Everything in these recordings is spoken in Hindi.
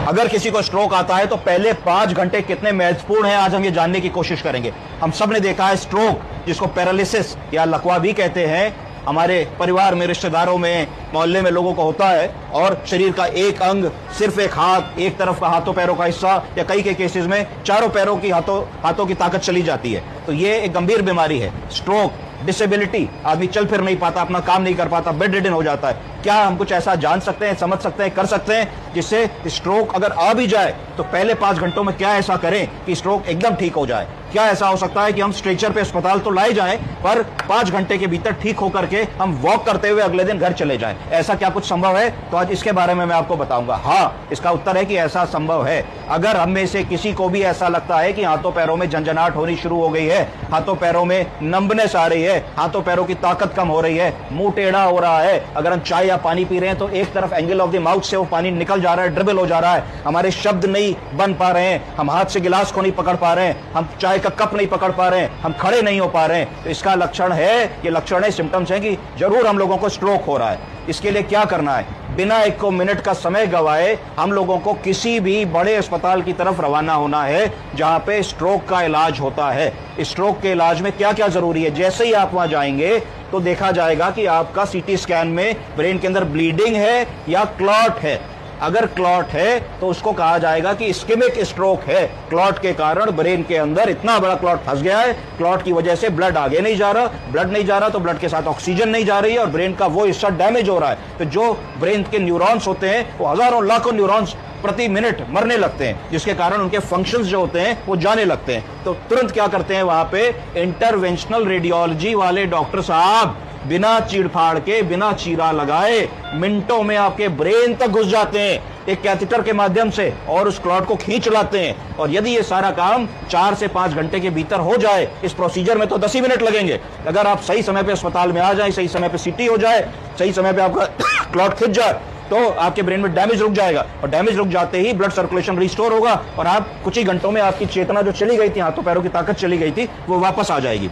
अगर किसी को स्ट्रोक आता है तो पहले 5 घंटे कितने महत्वपूर्ण हैं, आज हम ये जानने की कोशिश करेंगे। हम सब ने देखा है स्ट्रोक, जिसको पैरालिसिस या लकवा भी कहते हैं, हमारे परिवार में, रिश्तेदारों में, मोहल्ले में लोगों को होता है और शरीर का एक अंग, सिर्फ एक हाथ, एक तरफ का हाथों पैरों का हिस्सा या कई के केसेस में चारों पैरों की हाथों की ताकत चली जाती है। तो ये एक गंभीर बीमारी है स्ट्रोक। डिसेबिलिटी, आदमी चल फिर नहीं पाता, अपना काम नहीं कर पाता, बेड रिडन हो जाता है। क्या हम कुछ ऐसा जान सकते हैं, समझ सकते हैं, कर सकते हैं जिससे स्ट्रोक अगर आ भी जाए तो पहले 5 घंटों में क्या ऐसा करें कि स्ट्रोक एकदम ठीक हो जाए? क्या ऐसा हो सकता है कि हम स्ट्रेचर पे अस्पताल तो लाए जाएं पर 5 घंटे के भीतर ठीक होकर के हम वॉक करते हुए अगले दिन घर चले जाएं? ऐसा क्या कुछ संभव है? तो आज इसके बारे में मैं आपको बताऊंगा। हाँ, इसका उत्तर है कि ऐसा संभव है। अगर हम में से किसी को भी ऐसा लगता है कि हाथों पैरों में झंझनाहट होनी शुरू हो गई है, हाथों पैरों में नंबनेस आ रही है, हाथों पैरों की ताकत कम हो रही है, मुंह टेढ़ा हो रहा है, अगर हम चाय या पानी पी रहे हैं तो एक तरफ एंगल ऑफ द माउथ से वो पानी निकल जा रहा है, ड्रिबल हो जा रहा है, हमारे शब्द नहीं बन पा रहे हैं, हम हाथ से गिलास को नहीं पकड़ पा रहे हैं, हम चाय का कप नहीं पकड़ पा रहे हैं, हम खड़े नहीं हो पा रहे हैं, तो इसका लक्षण है, ये लक्षण है, सिम्टम्स हैं कि जरूर हम लोगों को स्ट्रोक हो रहा है। इसके लिए क्या करना है? बिना 1 मिनट का समय गवाए हम लोगों को किसी भी बड़े अस्पताल की तरफ रवाना होना है जहां पे स्ट्रोक का इलाज होता है। स्ट्रोक के इलाज में क्या क्या जरूरी है? जैसे ही आप वहां जाएंगे तो देखा जाएगा कि आपका सीटी स्कैन में ब्रेन के अंदर ब्लीडिंग है या क्लॉट है। अगर क्लॉट है तो उसको कहा जाएगा कि इस्केमिक स्ट्रोक है। क्लॉट के कारण ब्रेन के अंदर इतना बड़ा क्लॉट फंस गया है, क्लॉट की वजह से ब्लड आगे नहीं जा रहा, ब्लड नहीं जा रहा तो ब्लड के साथ ऑक्सीजन नहीं जा रही है और ब्रेन का वो हिस्सा डैमेज हो रहा है। तो जो ब्रेन के न्यूरॉन्स होते हैं वो हजारों लाखों न्यूरॉन्स प्रति मिनट मरने लगते हैं, जिसके कारण उनके फंक्शंस जो होते हैं वो जाने लगते हैं। तो तुरंत क्या करते हैं वहां पे इंटरवेंशनल रेडियोलॉजी वाले डॉक्टर साहब बिना चीड़फाड़ के, बिना चीरा लगाए मिनटों में आपके ब्रेन तक घुस जाते हैं एक कैथेटर के माध्यम से और उस क्लॉट को खींच लाते हैं। और यदि ये सारा काम 4 से 5 घंटे के भीतर हो जाए, इस प्रोसीजर में तो 10 ही मिनट लगेंगे। अगर आप सही समय पे अस्पताल में आ जाए, सही समय पे सीटी हो जाए, सही समय पे आपका क्लॉट खिंच जाए तो आपके ब्रेन में डैमेज रुक जाएगा और डैमेज रुक जाते ही ब्लड सर्कुलेशन रिस्टोर होगा और आप कुछ ही घंटों में आपकी चेतना जो चली गई थी, हाथों पैरों की ताकत चली गई थी, वो वापस आ जाएगी।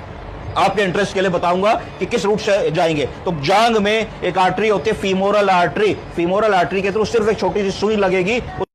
आपके इंटरेस्ट के लिए बताऊंगा कि किस रूट से जाएंगे। तो जांग में एक आर्टरी होती है फीमोरल आर्टरी। फीमोरल आर्टरी के थ्रू सिर्फ एक छोटी सी सुई लगेगी।